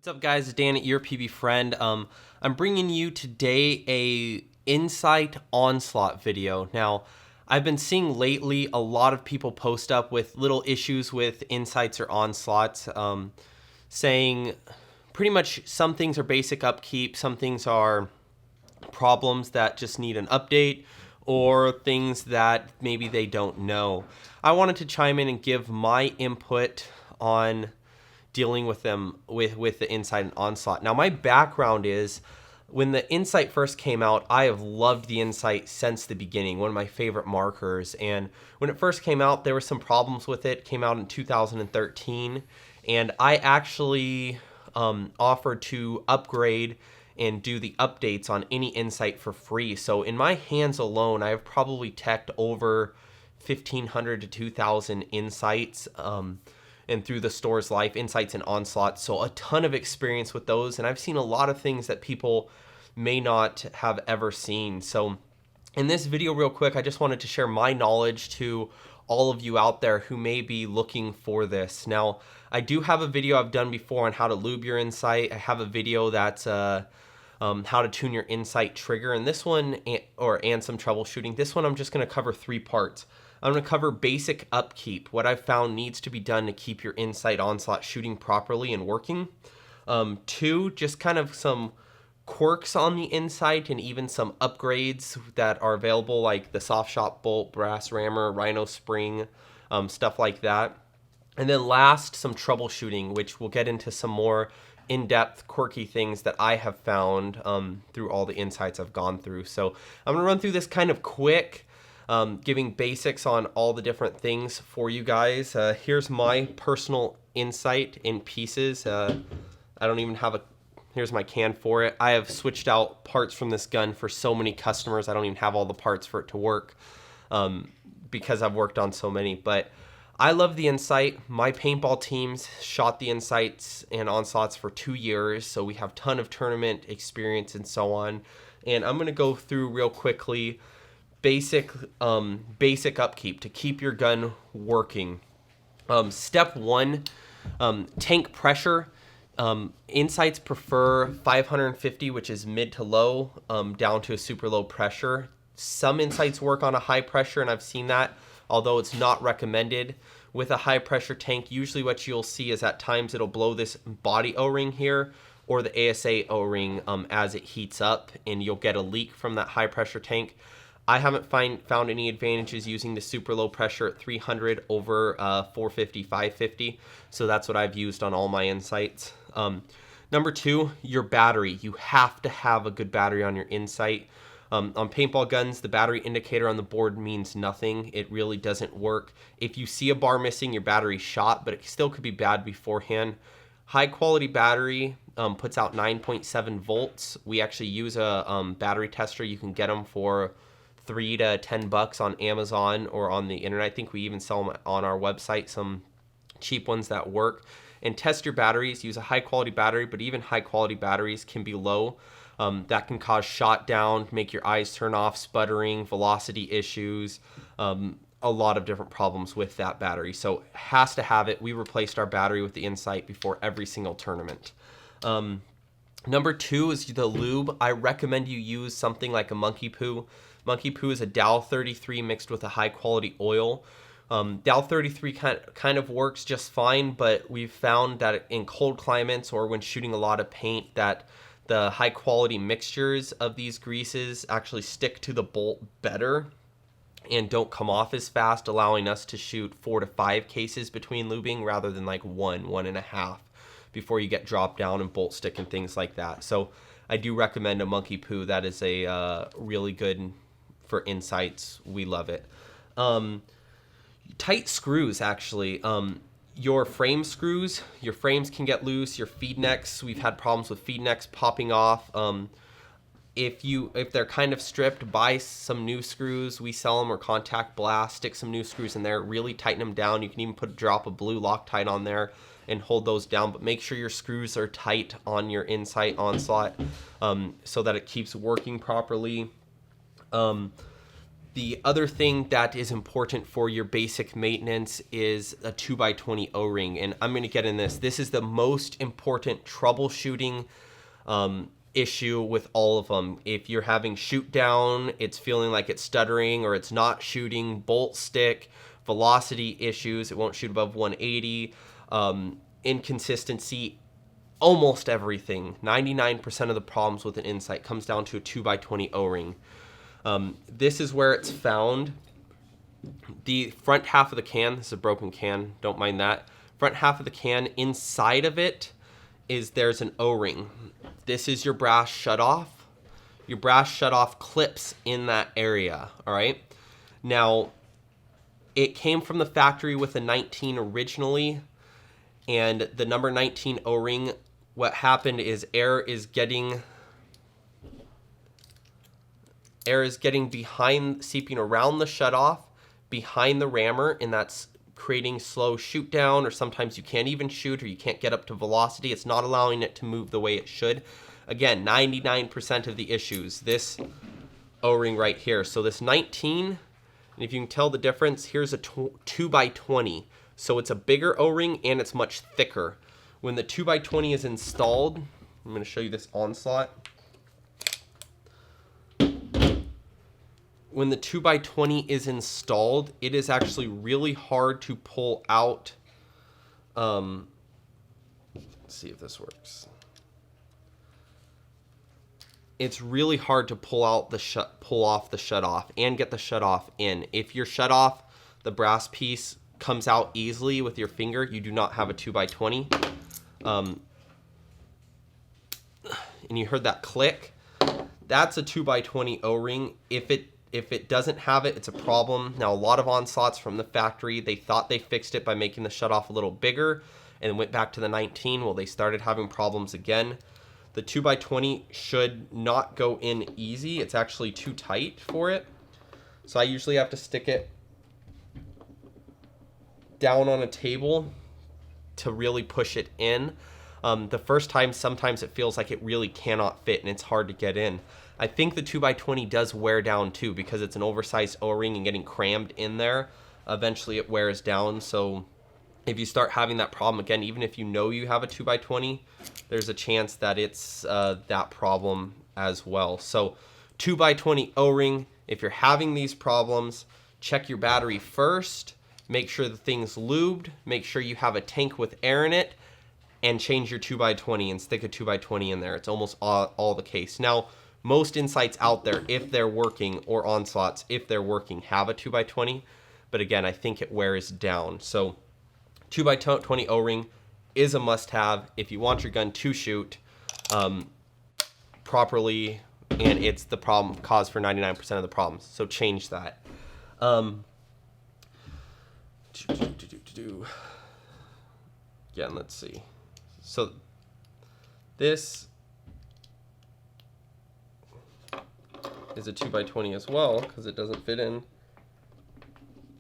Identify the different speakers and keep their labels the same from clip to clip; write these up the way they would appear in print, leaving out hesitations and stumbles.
Speaker 1: What's up, guys? It's Dan at Your PB Friend. I'm bringing you today a Insight Onslaught video. Now, I've been seeing lately a lot of people post up with little issues with Insights or Onslaughts, saying pretty much some things are basic upkeep, some things are problems that just need an update, or things that maybe they don't know. I wanted to chime in and give my input on dealing with them with the Insight and Onslaught. Now, my background is when the Insight first came out, I have loved the Insight since the beginning, one of my favorite markers. And when it first came out, there were some problems with it. It came out in 2013, and I actually offered to upgrade and do the updates on any Insight for free. So in my hands alone, I have probably teched over 1,500 to 2,000 Insights, and through the store's life, Insights and Onslaught. So a ton of experience with those, and I've seen a lot of things that people may not have ever seen. So in this video, real quick, I just wanted to share my knowledge to all of you out there who may be looking for this. Now, I do have a video I've done before on how to lube your Insight. I have a video that's how to tune your Insight trigger, and this one, and some troubleshooting. This one I'm just going to cover 3 parts. I'm going to cover basic upkeep, what I've found needs to be done to keep your Insight Onslaught shooting properly and working. 2, just kind of some quirks on the Insight and even some upgrades that are available, like the soft shot bolt, brass rammer, Rhino Spring, stuff like that. And then last, some troubleshooting, which we'll get into some more in-depth, quirky things that I have found through all the Insights I've gone through. So I'm going to run through this kind of quick, giving basics on all the different things for you guys. Here's my personal Insight in pieces. I don't even have here's my can for it. I have switched out parts from this gun for so many customers. I don't even have all the parts for it to work because I've worked on so many. But I love the Insight. My paintball teams shot the Insights and Onslaughts for 2 years, so we have a ton of tournament experience and so on. And I'm going to go through real quickly basic upkeep to keep your gun working. Step 1, tank pressure. Insights prefer 550, which is mid to low, down to a super low pressure. Some Insights work on a high pressure, and I've seen that, although it's not recommended. With a high pressure tank, usually what you'll see is at times it'll blow this body O-ring here or the ASA O-ring as it heats up, and you'll get a leak from that high pressure tank. I haven't found any advantages using the super low pressure at 300 over 450, 550. So that's what I've used on all my Insights. Number 2, your battery. You have to have a good battery on your Insight. On paintball guns, the battery indicator on the board means nothing. It really doesn't work. If you see a bar missing, your battery's shot, but it still could be bad beforehand. High quality battery puts out 9.7 volts. We actually use a battery tester. You can get them for $3 to $10 on Amazon or on the internet. I think we even sell them on our website, some cheap ones that work. And test your batteries. Use a high quality battery, but even high quality batteries can be low. That can cause shot down, make your eyes turn off, sputtering, velocity issues, a lot of different problems with that battery. So has to have it. We replaced our battery with the Insight before every single tournament. Number 2 is the lube. I recommend you use something like a Monkey Poo. Monkey Poo is a Dow 33 mixed with a high quality oil. Dow 33 kind of works just fine, but we've found that in cold climates or when shooting a lot of paint that the high quality mixtures of these greases actually stick to the bolt better and don't come off as fast, allowing us to shoot 4 to 5 cases between lubing rather than like 1.5 before you get dropped down and bolt stick and things like that. So I do recommend a Monkey Poo. That is a really good for Insights. We love it. Tight screws, actually. Your frame screws, your frames can get loose. Your feed necks, we've had problems with feed necks popping off. If they're kind of stripped, buy some new screws. We sell them, or contact blast, stick some new screws in there, really tighten them down. You can even put a drop of blue Loctite on there and hold those down, but make sure your screws are tight on your Insight Onslaught so that it keeps working properly. The other thing that is important for your basic maintenance is a 2x20 O-ring. And I'm going to get in this. This is the most important troubleshooting issue with all of them. If you're having shoot down, it's feeling like it's stuttering or it's not shooting, bolt stick, velocity issues, it won't shoot above 180, inconsistency, almost everything. 99% of the problems with an Insight comes down to a 2x20 O-ring. This is where it's found. The front half of the can, this is a broken can, don't mind that. Front half of the can, inside of it there's an O-ring. This is your brass shutoff. Your brass shutoff clips in that area, all right? Now, it came from the factory with a 19 originally, and the number 19 O-ring, what happened is air is getting behind, seeping around the shutoff, behind the rammer, and that's creating slow shoot down, or sometimes you can't even shoot, or you can't get up to velocity. It's not allowing it to move the way it should. Again, 99% of the issues, this O-ring right here. So this 19, and if you can tell the difference, here's a 2x20. So it's a bigger O-ring and it's much thicker. When the 2x20 is installed, I'm going to show you this Onslaught. When the 2x20 is installed, it is actually really hard to pull out. Let's see if this works. It's really hard to pull off the shutoff and get the shutoff in. If your shutoff, the brass piece, comes out easily with your finger, you do not have a 2x20. And you heard that click. That's a 2x20 O-ring. If it doesn't have it, it's a problem. Now, a lot of Onslaughts from the factory, they thought they fixed it by making the shutoff a little bigger and went back to the 19. Well, they started having problems again. The 2x20 should not go in easy. It's actually too tight for it. So I usually have to stick it down on a table to really push it in. The first time, sometimes it feels like it really cannot fit and it's hard to get in. I think the 2x20 does wear down too, because it's an oversized O-ring and getting crammed in there. Eventually it wears down. So if you start having that problem again, even if you know you have a 2x20, there's a chance that it's that problem as well. So 2x20 O-ring, if you're having these problems, check your battery first, make sure the thing's lubed, make sure you have a tank with air in it, and change your 2x20 and stick a 2x20 in there. It's almost all the case. Now, most Insights out there, if they're working, or Onslaughts, if they're working, have a 2x20. But again, I think it wears down. So 2x20 O-ring is a must-have if you want your gun to shoot properly, and it's the cause for 99% of the problems. So change that. Again, let's see. So this is a 2x20 as well, because it doesn't fit in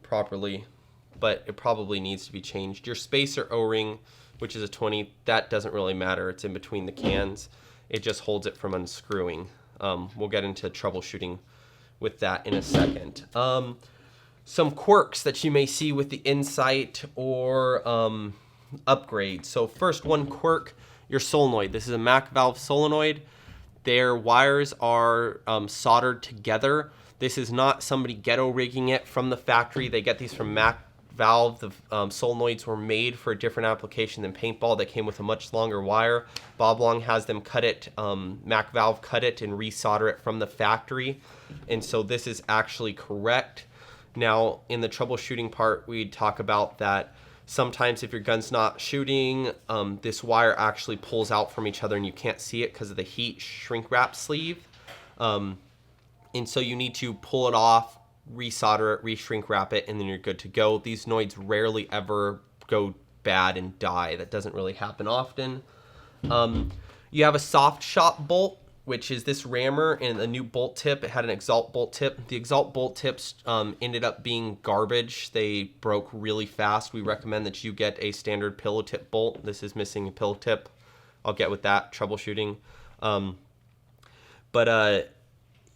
Speaker 1: properly, but it probably needs to be changed. Your spacer O-ring, which is a 20, that doesn't really matter. It's in between the cans. It just holds it from unscrewing. We'll get into troubleshooting with that in a second. Some quirks that you may see with the Insight or upgrades. So first one quirk, your solenoid. This is a Mac valve solenoid. Their wires are soldered together. This is not somebody ghetto rigging it from the factory. They get these from Mac Valve. The solenoids were made for a different application than paintball. That came with a much longer wire. Bob Long has them cut it, Mac Valve cut it and resolder it from the factory. And so this is actually correct. Now, in the troubleshooting part, we talk about that sometimes if your gun's not shooting, this wire actually pulls out from each other and you can't see it because of the heat shrink wrap sleeve. And so you need to pull it off, resolder it, re-shrink wrap it, and then you're good to go. These noids rarely ever go bad and die. That doesn't really happen often. You have a soft shot bolt, which is this rammer and a new bolt tip. It had an Exalt bolt tip. The Exalt bolt tips ended up being garbage. They broke really fast. We recommend that you get a standard pillow tip bolt. This is missing a pillow tip. I'll get with that troubleshooting. But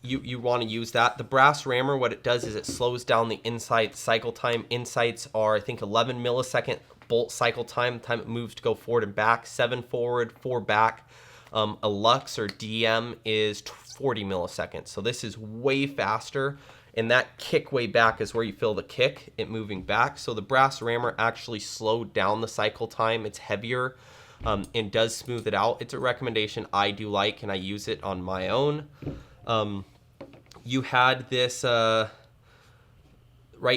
Speaker 1: you want to use that. The brass rammer, what it does is it slows down the insight cycle time. Insights are, I think, 11 millisecond bolt cycle time it moves to go forward and back, 7 forward, 4 back. A lux or DM is 40 milliseconds. So this is way faster. And that kick way back is where you feel the kick, it moving back. So the brass rammer actually slowed down the cycle time. It's heavier and does smooth it out. It's a recommendation I do like, and I use it on my own. You had this right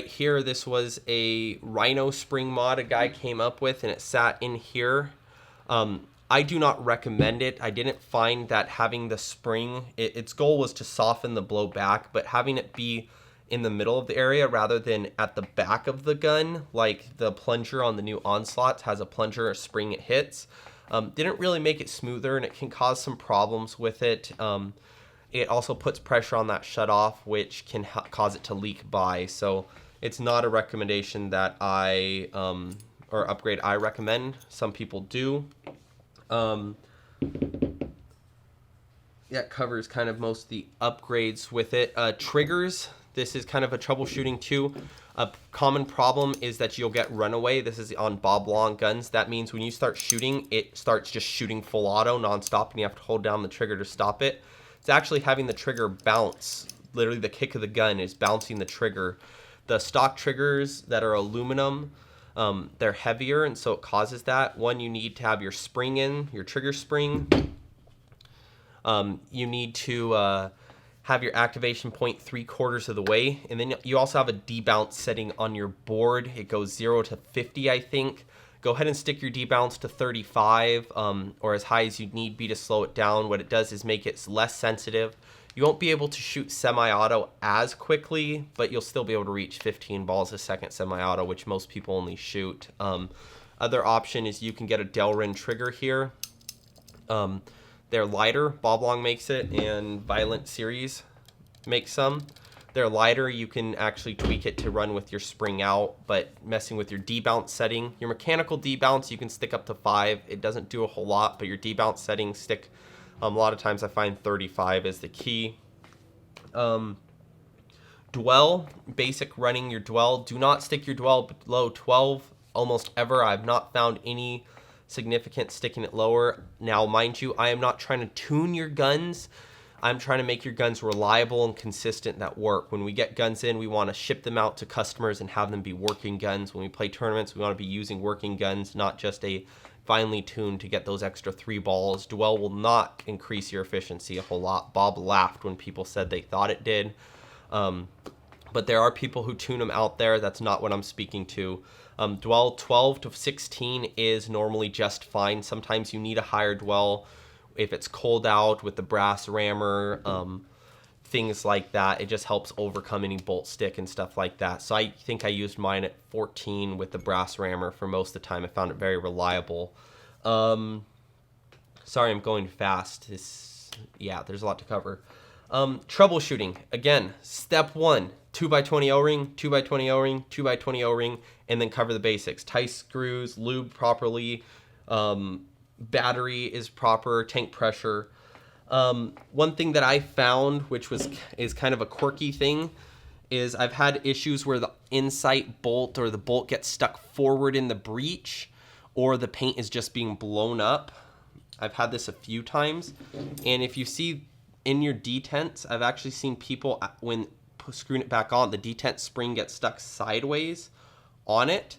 Speaker 1: here. This was a Rhino Spring Mod a guy came up with, and it sat in here. I do not recommend it. I didn't find that having the spring, its goal was to soften the blow back, but having it be in the middle of the area rather than at the back of the gun, like the plunger on the new Onslaught has a plunger, a spring it hits, didn't really make it smoother, and it can cause some problems with it. It also puts pressure on that shutoff, which can cause it to leak by. So it's not a recommendation that or upgrade I recommend. Some people do. That covers kind of most of the upgrades with it. Triggers, this is kind of a troubleshooting too. A common problem is that you'll get runaway. This is on Bob Long guns. That means when you start shooting, it starts just shooting full auto nonstop, and you have to hold down the trigger to stop it. It's actually having the trigger bounce. Literally the kick of the gun is bouncing the trigger. The stock triggers that are aluminum, they're heavier, and so it causes that. One, you need to have your spring in, your trigger spring. You need to have your activation point 3/4 of the way, and then you also have a debounce setting on your board. It goes 0 to 50, I think. Go ahead and stick your debounce to 35, or as high as you need be to slow it down. What it does is make it less sensitive. You won't be able to shoot semi-auto as quickly, but you'll still be able to reach 15 balls a second semi-auto, which most people only shoot. Other option is you can get a Delrin trigger here. They're lighter. Bob Long makes it, and Violent Series makes some. They're lighter. You can actually tweak it to run with your spring out, but messing with your debounce setting. Your mechanical debounce, you can stick up to 5. It doesn't do a whole lot, but your debounce settings stick. A lot of times I find 35 is the key. Dwell, basic running your dwell. Do not stick your dwell below 12 almost ever. I've not found any significant sticking it lower. Now, mind you, I am not trying to tune your guns. I'm trying to make your guns reliable and consistent that work. When we get guns in, we want to ship them out to customers and have them be working guns. When we play tournaments, we want to be using working guns, not just a finely tuned to get those extra 3 balls. Dwell will not increase your efficiency a whole lot. Bob laughed when people said they thought it did. But there are people who tune them out there. That's not what I'm speaking to. Dwell 12 to 16 is normally just fine. Sometimes you need a higher dwell if it's cold out with the brass rammer, things like that. It just helps overcome any bolt stick and stuff like that. So I think I used mine at 14 with the brass rammer for most of the time. I found it very reliable. Sorry, I'm going fast. There's a lot to cover. Troubleshooting. Again, step 1, 2x20 O-ring, 2x20 O-ring, 2x20 O-ring, and then cover the basics. Tight screws, lube properly, battery is proper, tank pressure. One thing that I found, which is kind of a quirky thing, is I've had issues where the insight bolt or the bolt gets stuck forward in the breech, or the paint is just being blown up. I've had this a few times, and if you see in your detents, I've actually seen people, when screwing it back on, the detent spring gets stuck sideways on it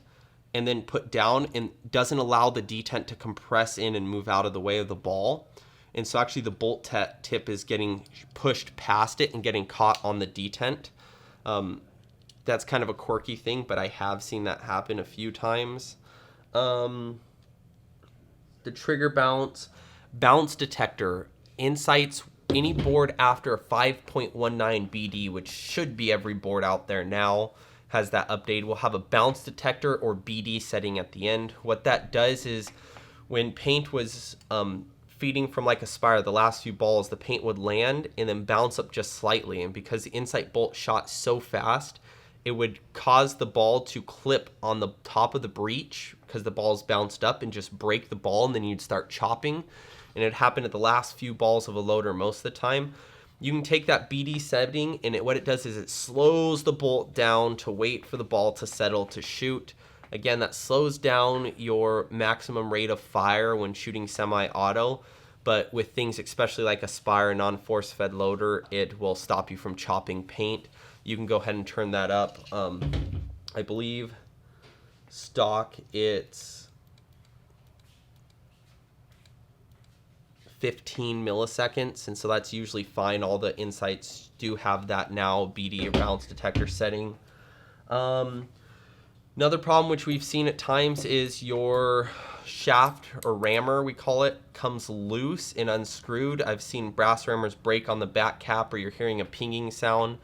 Speaker 1: and then put down, and doesn't allow the detent to compress in and move out of the way of the ball. And so actually the bolt tip is getting pushed past it and getting caught on the detent. That's kind of a quirky thing, but I have seen that happen a few times. The trigger bounce detector, insights, any board after a 5.19 BD, which should be every board out there now, has that update, will have a bounce detector or BD setting at the end. What that does is when paint was feeding from like a spire, the last few balls, the paint would land and then bounce up just slightly. And because the insight bolt shot so fast, it would cause the ball to clip on the top of the breech because the ball's bounced up, and just break the ball, and then you'd start chopping. And it happened at the last few balls of a loader most of the time. You can take that BD setting, and what it does is it slows the bolt down to wait for the ball to settle to shoot. Again, that slows down your maximum rate of fire when shooting semi-auto, but with things especially like a Spire non-force fed loader, it will stop you from chopping paint. You can go ahead and turn that up. I believe stock it's 15 milliseconds, and so that's usually fine. All the Insights do have that now, BD or bounce detector setting. Another problem which we've seen at times is your shaft or rammer, we call it, comes loose and unscrewed. I've seen brass rammers break on the back cap, or you're hearing a pinging sound.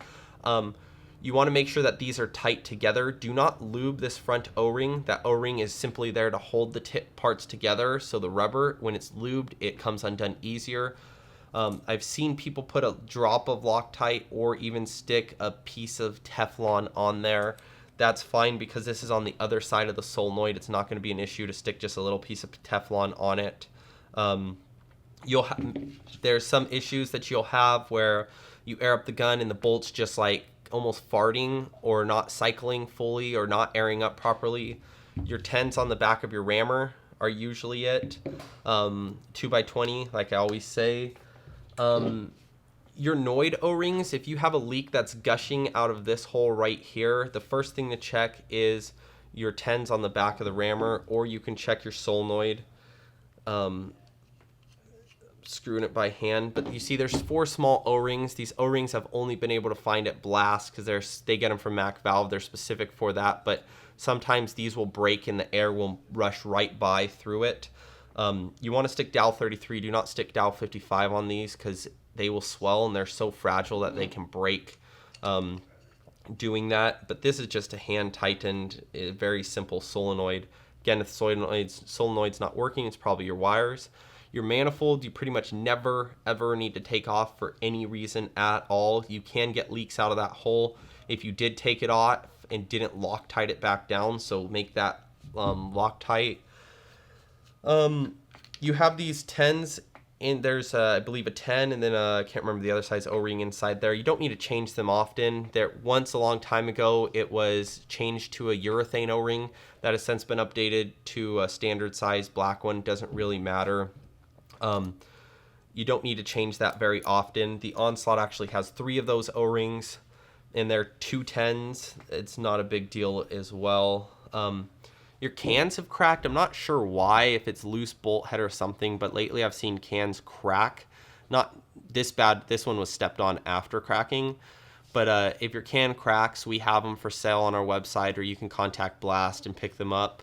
Speaker 1: You want to make sure that these are tight together. Do not lube this front O-ring. That O-ring is simply there to hold the tip parts together, so the rubber, when it's lubed, it comes undone easier. I've seen people put a drop of Loctite or even stick a piece of Teflon on there. That's fine because this is on the other side of the solenoid. It's not going to be an issue to stick just a little piece of Teflon on it. There's some issues that you'll have where you air up the gun and the bolt's just like almost farting or not cycling fully or not airing up properly. Your 10s on the back of your rammer are usually it. 2x20, like I always say. Your Noid O-rings, if you have a leak that's gushing out of this hole right here, the first thing to check is your 10s on the back of the rammer, or you can check your solenoid, screwing it by hand. But you see there's 4 small O-rings. These O-rings I've only been able to find at Blast because they get them from Mac Valve. They're specific for that, but sometimes these will break and the air will rush right by through it. You want to stick dowel 33. Do not stick dowel 55 on these because they will swell and they're so fragile that they can break doing that. But this is just a hand tightened, very simple solenoid. Again, if the solenoid's not working, it's probably your wires. Your manifold, you pretty much never ever need to take off for any reason at all. You can get leaks out of that hole if you did take it off and didn't Loctite it back down, so make that Loctite. You have these 10s, and there's I believe a 10, and then I can't remember the other size O-ring inside there. You don't need to change them often. Once a long time ago it was changed to a urethane O-ring that has since been updated to a standard size black one. Doesn't really matter. You don't need to change that very often. The Onslaught actually has 3 of those O-rings, and they're 2 10s. It's not a big deal as well. Your cans have cracked. I'm not sure why, if it's loose bolt head or something, but lately I've seen cans crack. Not this bad. This one was stepped on after cracking. But if your can cracks, we have them for sale on our website, or you can contact Blast and pick them up.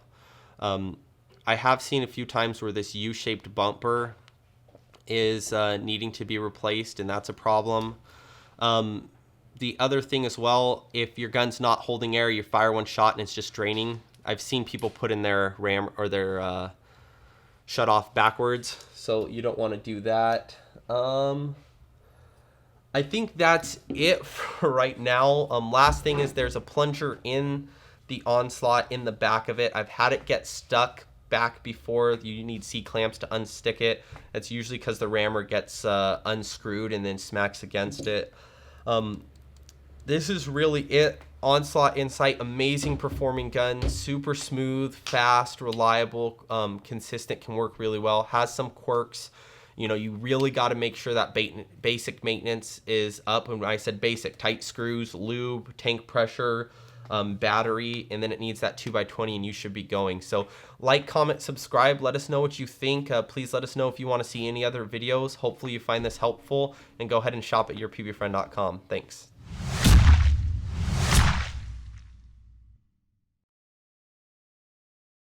Speaker 1: I have seen a few times where this U-shaped bumper is needing to be replaced, and that's a problem. The other thing as well, if your gun's not holding air, you fire one shot and it's just draining. I've seen people put in their ram or their shut off backwards, so you don't want to do that. I think that's it for right now. Last thing is there's a plunger in the Onslaught in the back of it. I've had it get stuck back before. You need C-clamps to unstick it. That's usually because the rammer gets unscrewed and then smacks against it. This is really it. Onslaught Insight, amazing performing gun, super smooth, fast, reliable, consistent, can work really well. Has some quirks. You know, you really got to make sure that basic maintenance is up. And when I said basic, tight screws, lube, tank pressure, battery, and then it needs that 2x20, and you should be going. So like, comment, subscribe. Let us know what you think. Please let us know if you want to see any other videos. Hopefully you find this helpful, and go ahead and shop at yourpbfriend.com. Thanks.